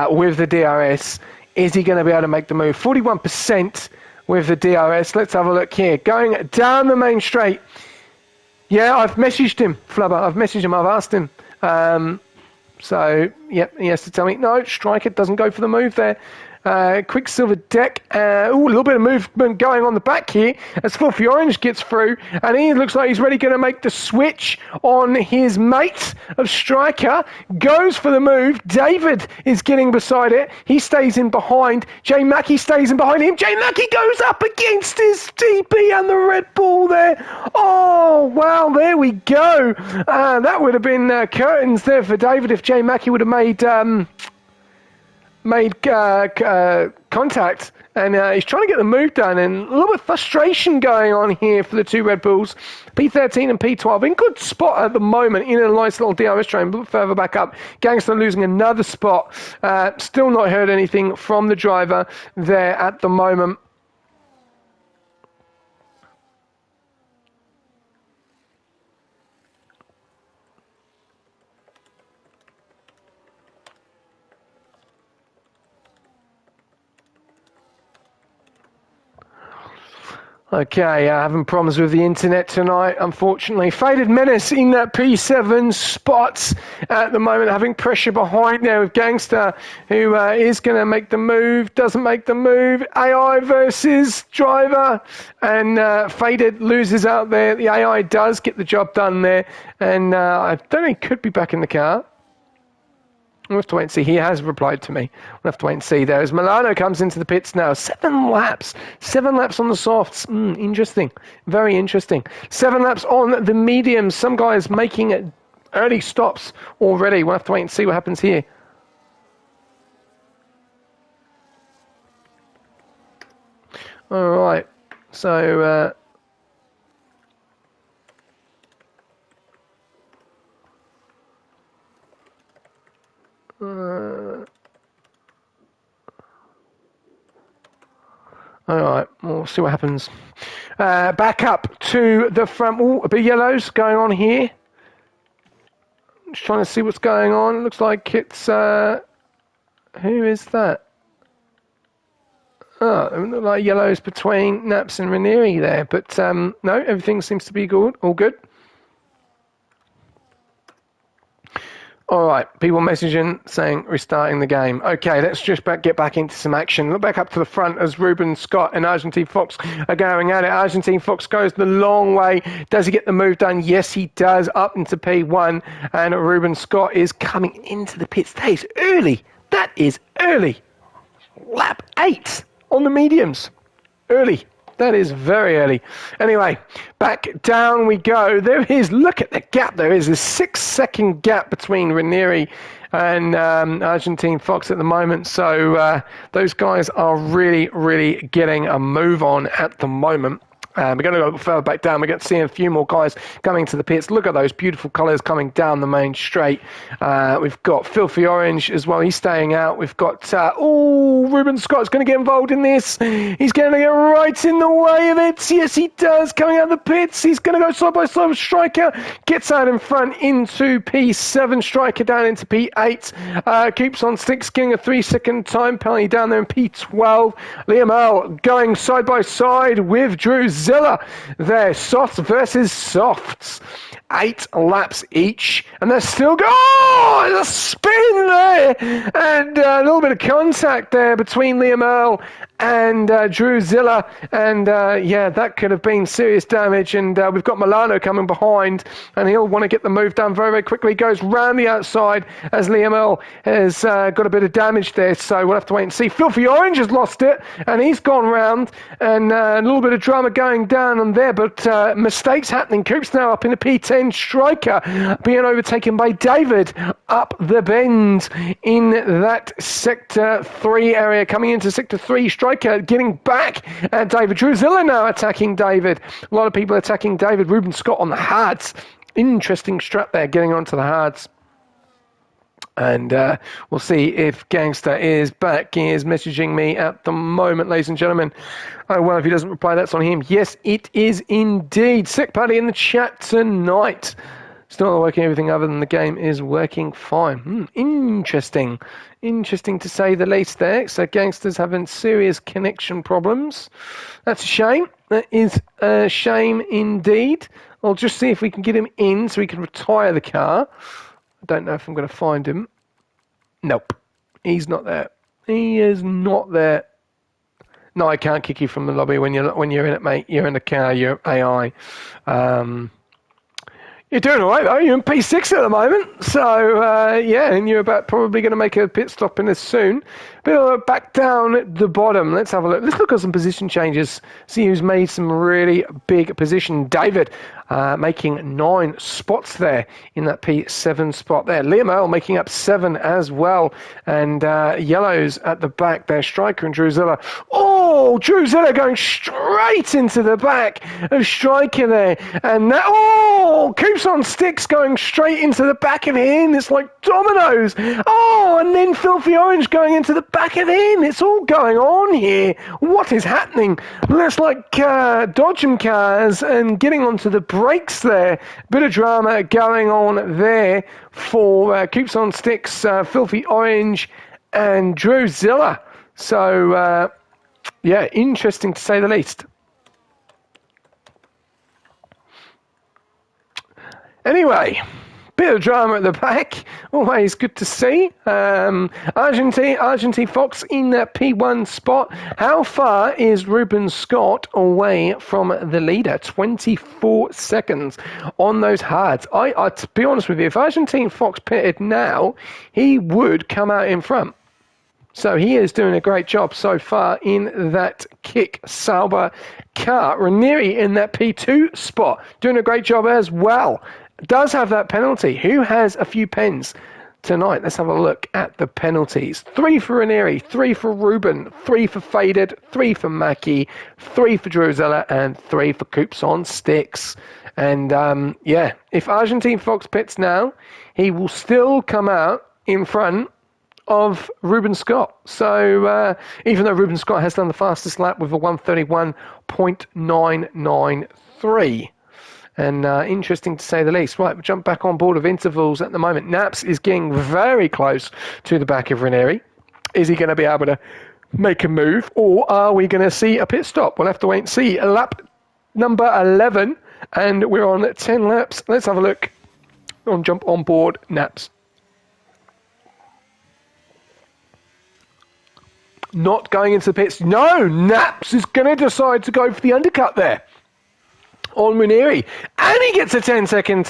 with the DRS. Is he going to be able to make the move? 41% with the DRS. Let's have a look here. Going down the main straight. Yeah, I've messaged him, Flubber. I've messaged him. I've asked him. So, yep, he has to tell me, no, Striker doesn't go for the move there. Quicksilver deck. A little bit of movement going on the back here as Filthy Orange gets through, and he looks like he's really going to make the switch on his mate of Striker. Goes for the move. David is getting beside it. He stays in behind. Jay Mackey stays in behind him. Jay Mackey goes up against his TP and the Red Bull there. Oh, wow, there we go. That would have been curtains there for David if Jay Mackey would have made contact, and he's trying to get the move done, and a little bit of frustration going on here for the two Red Bulls. P13 and P12 in good spot at the moment, in a nice little DRS train, a bit further back up. Gangster losing another spot. Still not heard anything from the driver there at the moment. Okay, having problems with the internet tonight, unfortunately. Faded Menace in that P7 spot at the moment, having pressure behind there with Gangster, who is going to make the move, doesn't make the move. AI versus driver, and Faded loses out there. The AI does get the job done there, and I don't think he could be back in the car. We'll have to wait and see. He has replied to me. We'll have to wait and see there. As Milano comes into the pits now. 7 laps. 7 laps on the softs. Interesting. Very interesting. 7 laps on the mediums. Some guys making early stops already. We'll have to wait and see what happens here. All right. So... all right, we'll see what happens. Back up to the front. A bit of yellows going on here. Just trying to see what's going on. Looks like it's... who is that? Oh, it look like yellows between Naps and Ranieri there. But no, everything seems to be good. All good. All right, people messaging saying restarting the game. Okay, let's just get back into some action. Look back up to the front as Ruben Scott and Argentine Fox are going at it. Argentine Fox goes the long way. Does he get the move done? Yes, he does, up into P1. And Ruben Scott is coming into the pits. That is early. That is early. Lap 8 on the mediums. Early. That is very early. Anyway, back down we go. There is, look at the gap. There is a 6-second gap between Ranieri and Argentine Fox at the moment. So those guys are really, really getting a move on at the moment. We're going to go further back down. We're going to see a few more guys coming to the pits. Look at those beautiful colours coming down the main straight. We've got Filthy Orange as well. He's staying out. We've got, Ruben Scott's going to get involved in this. He's going to get right in the way of it. Yes, he does. Coming out of the pits. He's going to go side by side with Striker. Gets out in front into P7. Striker down into P8. Keeps on sticks, getting a 3-second time penalty down there in P12. Liam Earl going side by side with Drew Drewzilla there. Softs versus softs. 8 laps each, and they're still going. Oh, there's a spin there, and a little bit of contact there between Liam Earl and Drewzilla, and yeah, that could have been serious damage. And we've got Milano coming behind, and he'll want to get the move done very, very quickly. He goes round the outside as Liam Earl has got a bit of damage there, so we'll have to wait and see. Filthy Orange has lost it, and he's gone round, and a little bit of drama going down on there, but mistakes happening. Coop's now up in the P10. Striker being overtaken by David up the bend in that Sector 3 area. Coming into Sector 3, Striker getting back at David. Drewzilla now attacking David. A lot of people attacking David. Ruben Scott on the hards. Interesting strap there, getting onto the hards. And we'll see if Gangster is back. He is messaging me at the moment, ladies and gentlemen. Oh, well, if he doesn't reply, that's on him. Yes, it is indeed. Sick Party in the chat tonight. Still not working everything other than the game is working fine. Interesting. Interesting to say the least there. So Gangster's having serious connection problems. That's a shame. That is a shame indeed. I'll just see if we can get him in so we can retire the car. I don't know if I'm going to find him. Nope. He's not there. He is not there. No, I can't kick you from the lobby when you're in it, mate. You're in the car. You're AI. You're doing all right, though. You're in P6 at the moment. So, yeah, and you're probably going to make a pit stop in this soon. But back down at the bottom, let's have a look. Let's look at some position changes, see who's made some really big position. David making 9 spots there in that P7 spot there. Liam Earl making up 7 as well. And Yellows at the back there, Striker and Drewzilla. Oh, Drewzilla going straight into the back of Striker there. And that, Coops on Sticks going straight into the back of him. It's like dominoes. Oh, and then Filthy Orange going into the back of him. It's all going on here. What is happening? Looks like dodging cars and getting onto the brakes there. Bit of drama going on there for Coops on Sticks, Filthy Orange, and Drewzilla. So, yeah, interesting to say the least. Anyway, bit of drama at the back. Always good to see. Argentine Fox in that P1 spot. How far is Ruben Scott away from the leader? 24 seconds on those hards. I to be honest with you, if Argentine Fox pitted now, he would come out in front. So he is doing a great job so far in that Kick Sauber car. Ranieri in that P2 spot, doing a great job as well. Does have that penalty. Who has a few pens tonight? Let's have a look at the penalties. 3 for Ranieri, 3 for Ruben, 3 for Faded, 3 for Mackie, 3 for Drewzilla, and 3 for Coops on Sticks. And yeah, if Argentine Fox pits now, he will still come out in front of Ruben Scott. So even though Ruben Scott has done the fastest lap with a 1:31.993. And interesting to say the least. Right, we'll jump back on board of intervals at the moment. Naps is getting very close to the back of Ranieri. Is he going to be able to make a move, or are we going to see a pit stop? We'll have to wait and see. Lap number 11, and we're on 10 laps. Let's have a look. On jump on board Naps. Not going into the pits. No, Naps is going to decide to go for the undercut there on Ranieri, and he gets a 10-second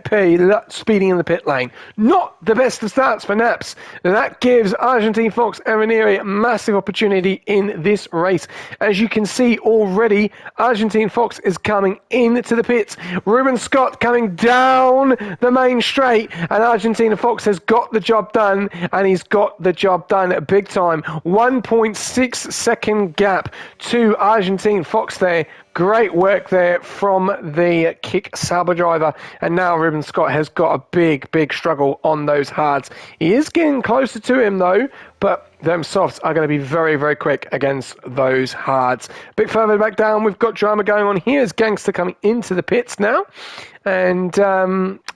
P speeding in the pit lane. Not the best of starts for Naps. That gives Argentine Fox and Ranieri a massive opportunity in this race. As you can see already, Argentine Fox is coming into the pits. Ruben Scott coming down the main straight, and Argentina Fox has got the job done, and he's got the job done at big time. 1.6 second gap to Argentine Fox there. Great work there from the Kick Sauber driver. And now Ruben Scott has got a big struggle on those hards. He is getting closer to him, though, but them softs are going to be very quick against those hards. A bit further back down, we've got drama going on here. Is Gangster coming into the pits now. And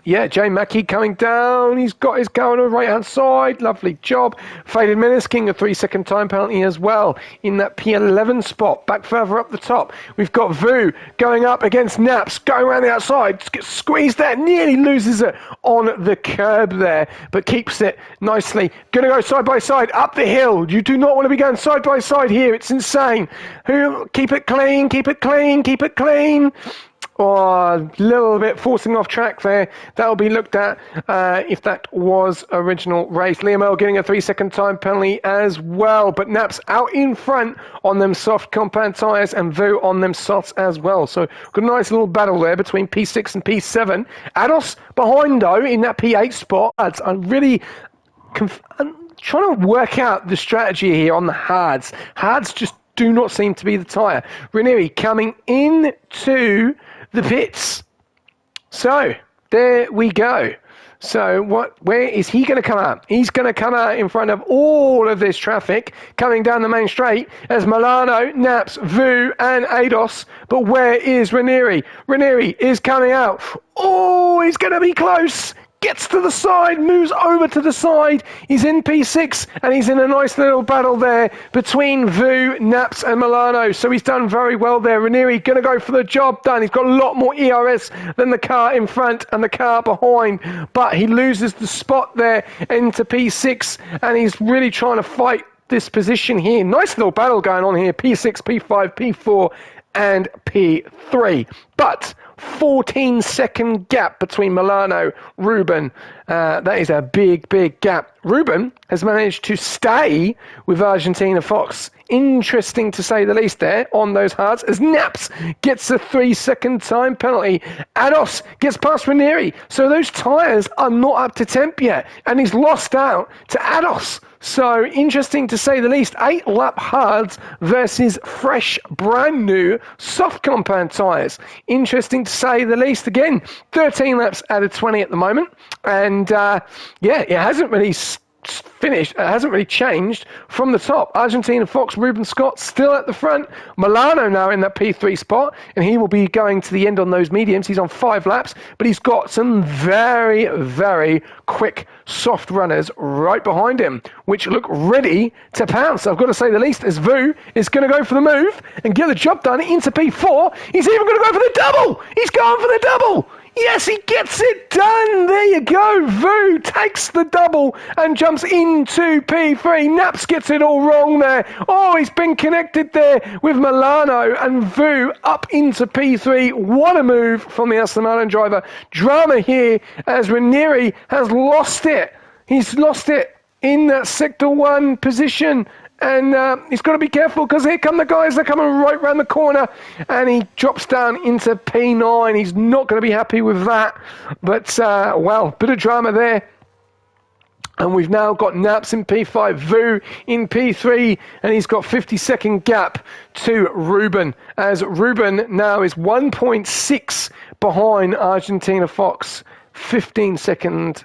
Yeah, Jay Mackey coming down. He's got his go on the right-hand side. Lovely job. Faded Menace, King, a 3-second time penalty as well in that P11 spot. Back further up the top, we've got Vu going up against Naps, going around the outside. Gets squeezed there, nearly loses it on the curb there, but keeps it nicely. Going to go side by side up the hill. You do not want to be going side by side here. It's insane. Keep it clean, keep it clean, keep it clean. Or a little bit forcing off track there. That'll be looked at if that was original race. Liam Earl getting a 3-second time penalty as well. But Naps out in front on them soft compound tyres and Vu on them softs as well. So got a nice little battle there between P6 and P7. Ados behind though in that P8 spot. I'm really I'm trying to work out the strategy here on the hards. Hards just do not seem to be the tyre. Ranieri coming into the pits. So there we go. So where is he going to come out? He's going to come out in front of all of this traffic coming down the main straight as Milano, Naps, Vu and Ados. But where is Ranieri? Ranieri is coming out. Oh, he's going to be close. Gets to the side, moves over to the side. He's in P6 and he's in a nice little battle there between Vu, Naps and Milano. So he's done very well there. Ranieri going to go for the job done. He's got a lot more ERS than the car in front and the car behind. But he loses the spot there into P6 and he's really trying to fight this position here. Nice little battle going on here. P6, P5, P4 and P3. But 14-second gap between Milano, Ruben. That is a big, big gap. Ruben has managed to stay with Argentina Fox. Interesting to say the least there on those hards as Naps gets a 3-second time penalty. Ados gets past Ranieri. So those tyres are not up to temp yet. And he's lost out to Ados. So interesting to say the least. 8-lap hards versus fresh, brand new soft compound tyres. Interesting to say the least. Again, 13 laps out of 20 at the moment. And it hasn't really finished. It hasn't really changed from the top. Argentina Fox, Ruben Scott still at the front. Milano now in that P3 spot, and he will be going to the end on those mediums. He's on 5 laps, but he's got some very, very quick soft runners right behind him, which look ready to pounce. I've got to say the least, as Vu is going to go for the move and get the job done into P4. He's even going to go for the double. He's going for the double. Yes, he gets it done. There you go. Vu takes the double and jumps into P3. Naps gets it all wrong there. Oh, he's been connected there with Milano and Vu up into P3. What a move from the Aston Martin driver. Drama here as Ranieri has lost it. He's lost it in that Sector 1 position. And he's got to be careful because here come the guys. They're coming right round the corner. And he drops down into P9. He's not going to be happy with that. But, bit of drama there. And we've now got Naps in P5, Vu in P3, and he's got 50-second gap to Ruben. As Ruben now is 1.6 behind Argentina Fox, 15-second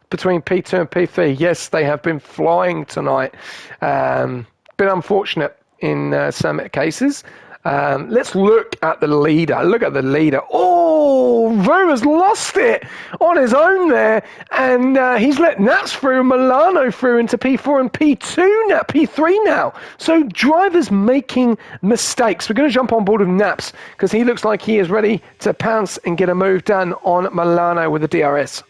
between P2 and P3. Yes, they have been flying tonight. Been unfortunate in some cases. Let's look at the leader. Look at the leader. Oh, Vu has lost it on his own there. And he's let Nats through, Milano through into P4 and P2 now, P3 now. So drivers making mistakes. We're going to jump on board with Naps because he looks like he is ready to pounce and get a move done on Milano with the DRS.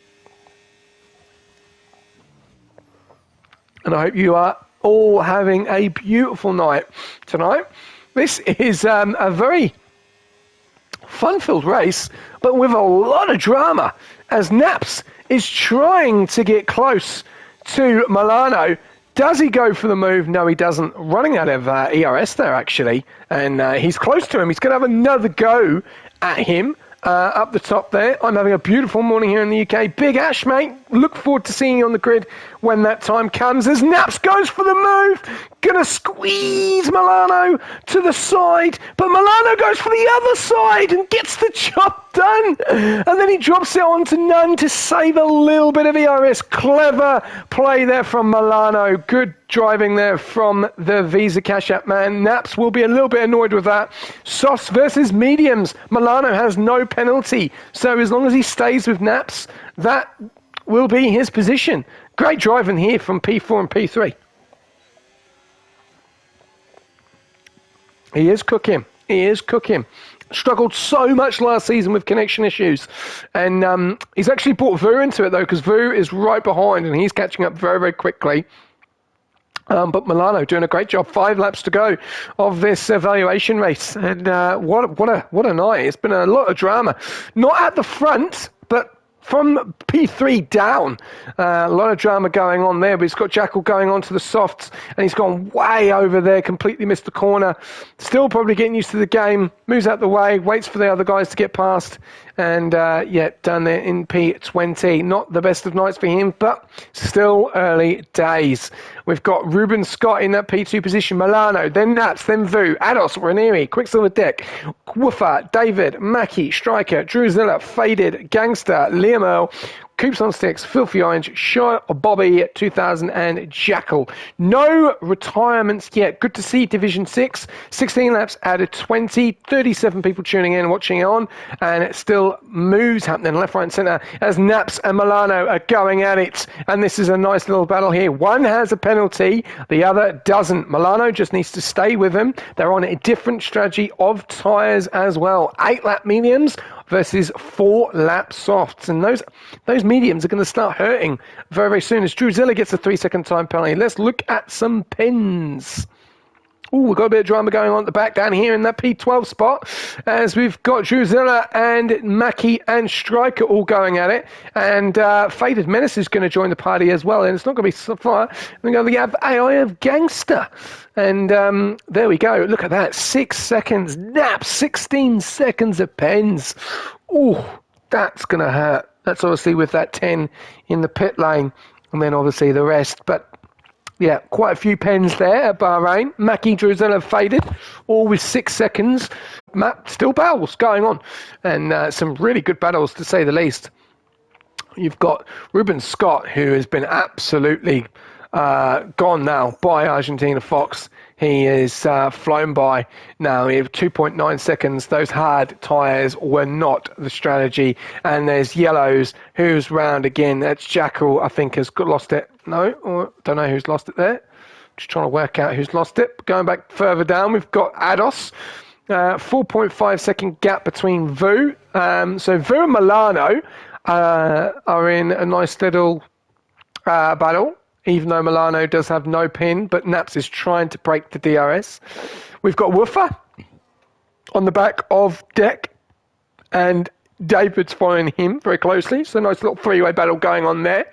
And I hope you are all having a beautiful night tonight. This is a very fun-filled race, but with a lot of drama, as Naps is trying to get close to Milano. Does he go for the move? No, he doesn't. Running out of ERS there, actually, and he's close to him. He's going to have another go at him. Up the top there. I'm having a beautiful morning here in the UK. Big Ash, mate. Look forward to seeing you on the grid when that time comes. As Naps goes for the move. Gonna squeeze Milano to the side. But Milano goes for the other side and gets the job done. And then he drops it on to none to save a little bit of ERS. Clever play there from Milano. Good driving there from the Visa Cash App man. Naps will be a little bit annoyed with that. Softs versus mediums. Milano has no penalty. So as long as he stays with Naps, that will be his position. Great driving here from P4 and P3. He is cooking. He is cooking. Struggled so much last season with connection issues. And he's actually brought Vu into it, though, because Vu is right behind and he's catching up very, very quickly. But Milano doing a great job. 5 laps to go of this evaluation race. And what a night. It's been a lot of drama. Not at the front, but from P3 down. A lot of drama going on there, but he's got Jackal going on to the softs, and he's gone way over there, completely missed the corner. Still probably getting used to the game, moves out the way, waits for the other guys to get past, and done there in P20. Not the best of nights for him, but still early days. We've got Ruben Scott in that P2 position, Milano, then Nats, then Vu, Ados, Ranieri, Quicksilver Deck, Woofer, David, Mackie, Striker, Druzilla, Faded, Gangster, Liam Earl, Coops on Sticks, Filthy Orange, Shot, Bobby 2000, and Jackal. No retirements yet. Good to see Division 6. 16 laps out of 20. 37 people tuning in and watching on. And it still moves happening left, right, and centre as Naps and Milano are going at it. And this is a nice little battle here. One has a penalty. The other doesn't. Milano just needs to stay with him. They're on a different strategy of tyres as well. 8-lap mediums versus 4-lap softs. And those mediums are going to start hurting very, very soon as Druzilla gets a 3-second time penalty. Let's look at some pins. Ooh, we've got a bit of drama going on at the back down here in that P12 spot as we've got Druzilla and Mackie and Striker all going at it. And Faded Menace is going to join the party as well. And it's not going to be so far. We're going to have AI of Gangster. And there we go. Look at that. 6 seconds. Nap. 16 seconds of pens. Ooh, that's going to hurt. That's obviously with that 10 in the pit lane. And then obviously the rest. But yeah, quite a few pens there at Bahrain. Mackie, Druzilla, Faded, all with 6 seconds. Still battles going on. And some really good battles, to say the least. You've got Ruben Scott, who has been absolutely gone now by Argentina Fox. He is flown by now. He have 2.9 seconds. Those hard tyres were not the strategy. And there's Yellows, who's round again. That's Jackal, I think, has lost it. No, or don't know who's lost it there. Just trying to work out who's lost it. Going back further down, we've got Ados. 4.5 second gap between Vu. So Vu and Milano are in a nice little battle, even though Milano does have no pin, but Naps is trying to break the DRS. We've got Woofer on the back of Deck, and David's following him very closely. So nice little three-way battle going on there.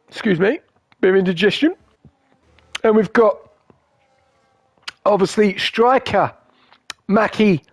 Excuse me, bit of indigestion. And we've got, obviously, Striker, Mackie,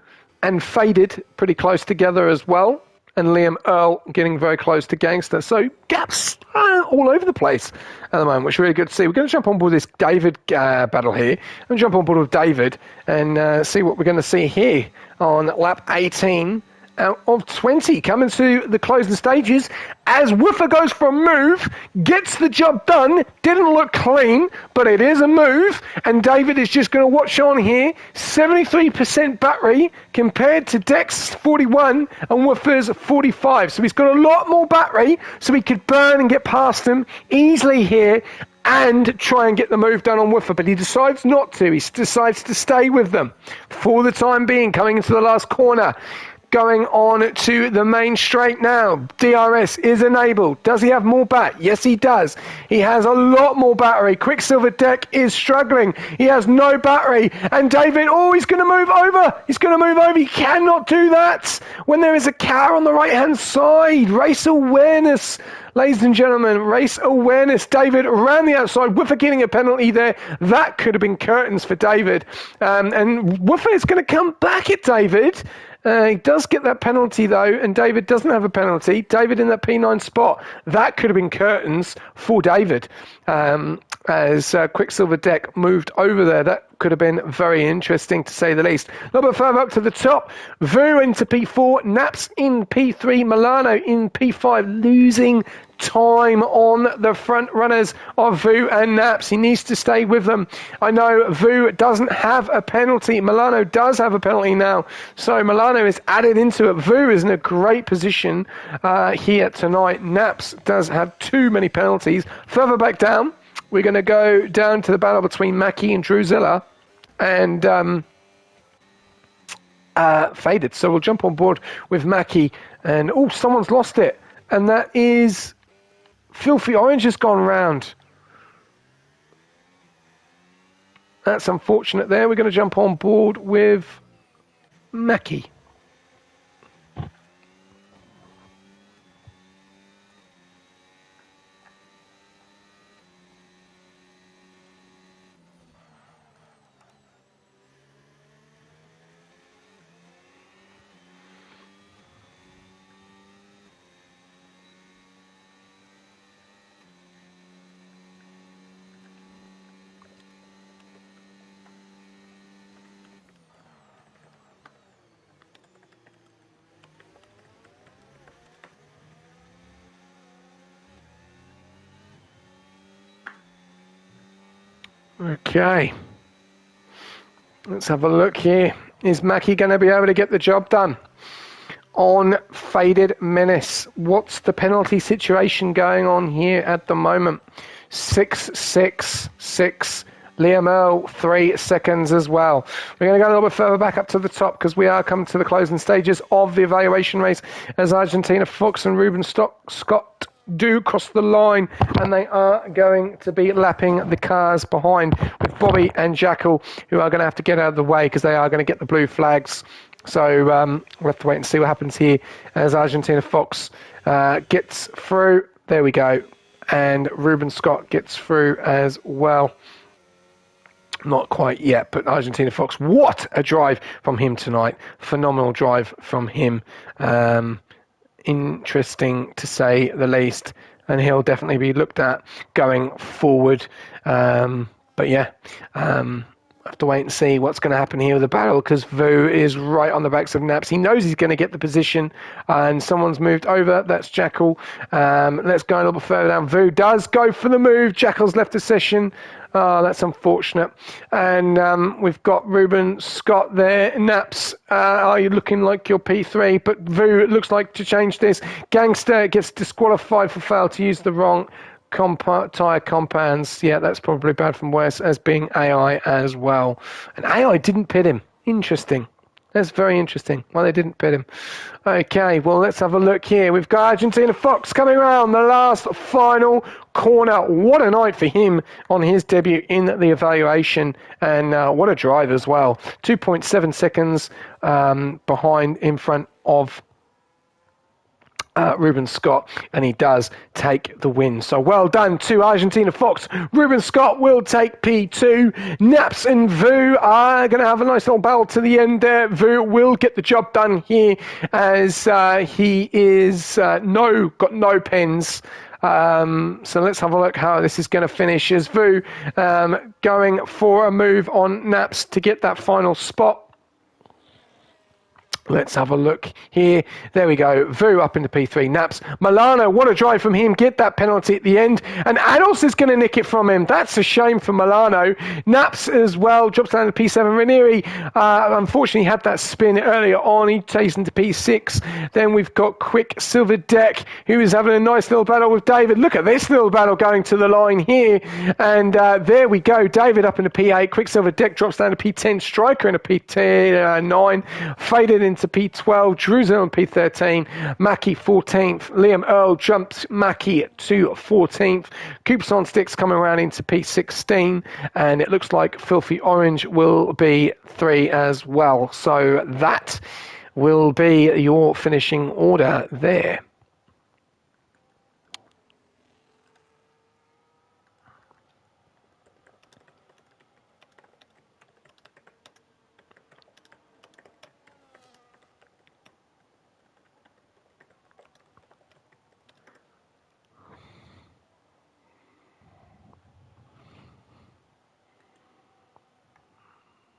and Faded pretty close together as well. And Liam Earl getting very close to Gangster. So gaps all over the place at the moment, which is really good to see. We're going to jump on board this David battle here. I'm going to jump on board with David and see what we're going to see here on lap 18 out of 20. Coming to the closing stages as Woofer goes for a move, gets the job done. Didn't look clean, but it is a move. And David is just going to watch on here. 73% battery compared to Dex 41 and Woofer's 45. So he's got a lot more battery, so he could burn and get past them easily here and try and get the move done on Woofer, but he decides not to. He decides to stay with them for the time being, coming into the last corner. Going on to the main straight now. DRS is enabled. Does he have more bat? Yes, he does. He has a lot more battery. Quicksilver Deck is struggling. He has no battery. And David, he's going to move over. He's going to move over. He cannot do that when there is a car on the right-hand side. Race awareness. Ladies and gentlemen, race awareness. David around the outside. Woofer getting a penalty there. That could have been curtains for David. And Woofer is going to come back at David. He does get that penalty, though, and David doesn't have a penalty. David in that P9 spot. That could have been curtains for David as Quicksilver Deck moved over there. That could have been very interesting to say the least. A little bit further up to the top, Vu into P4, Naps in P3, Milano in P5, losing time on the front runners of Vu and Naps. He needs to stay with them. I know Vu doesn't have a penalty. Milano does have a penalty now. So Milano is added into it. Vu is in a great position here tonight. Naps does have too many penalties. Further back down, we're going to go down to the battle between Mackie and Drusilla and Faded. So we'll jump on board with Mackie. And, oh, someone's lost it. And that is Filthy Orange has gone round. That's unfortunate there. We're going to jump on board with Mackie. Okay. Let's have a look here. Is Mackie going to be able to get the job done? On Faded Menace, what's the penalty situation going on here at the moment? 6-6-6. Liam Earl, 3 seconds as well. We're going to go a little bit further back up to the top because we are coming to the closing stages of the evaluation race as Argentina Fox and Ruben Scott do cross the line, and they are going to be lapping the cars behind with Bobby and Jackal, who are going to have to get out of the way because they are going to get the blue flags. So we'll have to wait and see what happens here as Argentina Fox gets through. There we go. And Ruben Scott gets through as well. Not quite yet, but Argentina Fox, what a drive from him tonight. Phenomenal drive from him. Interesting to say the least, and he'll definitely be looked at going forward. But yeah, have to wait and see what's going to happen here with the battle because Vu is right on the backs of Naps. He knows he's going to get the position, and someone's moved over. That's Jackal. Let's go a little bit further down. Vu does go for the move. Jackal's left the session. That's unfortunate. And we've got Ruben Scott there. Naps, are you looking like your P3? But Vu, it looks like to change this. Gangster gets disqualified for fail to use the wrong tyre compounds. Yeah, that's probably bad from Wes as being AI as well. And AI didn't pit him. Interesting. That's very interesting. Why they didn't pit him. Okay, well, let's have a look here. We've got Argentina Fox coming around the last final corner. What a night for him on his debut in the evaluation. And what a drive as well. 2.7 seconds behind in front of Ruben Scott, and he does take the win. So well done to Argentina Fox. Ruben Scott will take P2. Naps and Vu are going to have a nice little battle to the end there. Vu will get the job done here as he is got no pens. So let's have a look how this is going to finish as Vu going for a move on Naps to get that final spot. Let's have a look here. There we go. Vu up into P3. Naps. Milano, what a drive from him. Get that penalty at the end. And Ados is going to nick it from him. That's a shame for Milano. Naps as well. Drops down to P7. Ranieri, unfortunately, had that spin earlier on. He takes into P6. Then we've got Quick Silver Deck, who is having a nice little battle with David. Look at this little battle going to the line here. And there we go. David up into P8. Quick Silver Deck drops down to P10. Striker into P9. Faded into P12, Drusilla on P13, Mackie 14th, Liam Earl jumps Mackie to 14th, Coops on Sticks coming around into P16, and it looks like Filthy Orange will be 3 as well. So that will be your finishing order there.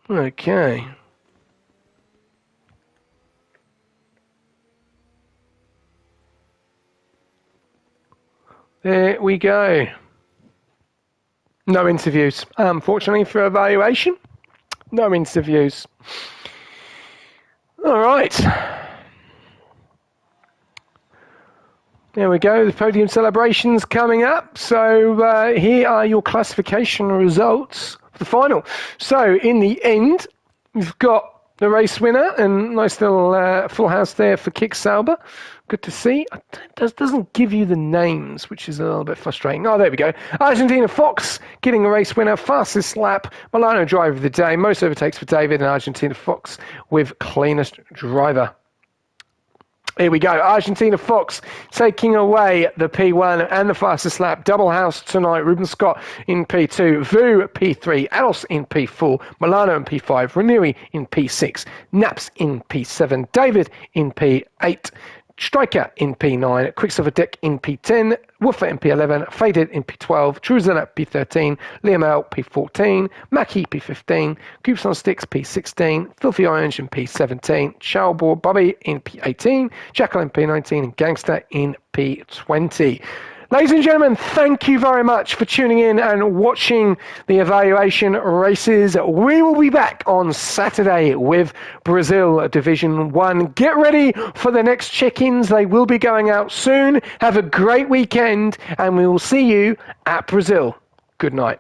Okay. There we go. No interviews. Unfortunately for evaluation, no interviews. All right. There we go. The podium celebrations coming up. So here are your classification results for the final. So in the end, we've got the race winner and nice little full house there for Kick Sauber. Good to see. It doesn't give you the names, which is a little bit frustrating. Oh, there we go. Argentina Fox getting a race winner, fastest lap. Milano driver of the day. Most overtakes for David, and Argentina Fox with cleanest driver. Here we go. Argentina Fox taking away the P1 and the fastest lap. Double house tonight. Ruben Scott in P2. Vu P3. Ados in P4. Milano in P5. Ranieri in P6. Naps in P7. David in P8. Striker in P9, Quicksilver Dick in P10, Woofer in P11, Faded in P12, Truzen at P13, Liamel P14, Mackie P15, Coops on Sticks P16, Filthy Orange in P17, Chalbor Bobby in P18, Jackal in P19, and Gangster in P20. Ladies and gentlemen, thank you very much for tuning in and watching the evaluation races. We will be back on Saturday with Brazil Division 1. Get ready for the next check-ins. They will be going out soon. Have a great weekend, and we will see you at Brazil. Good night.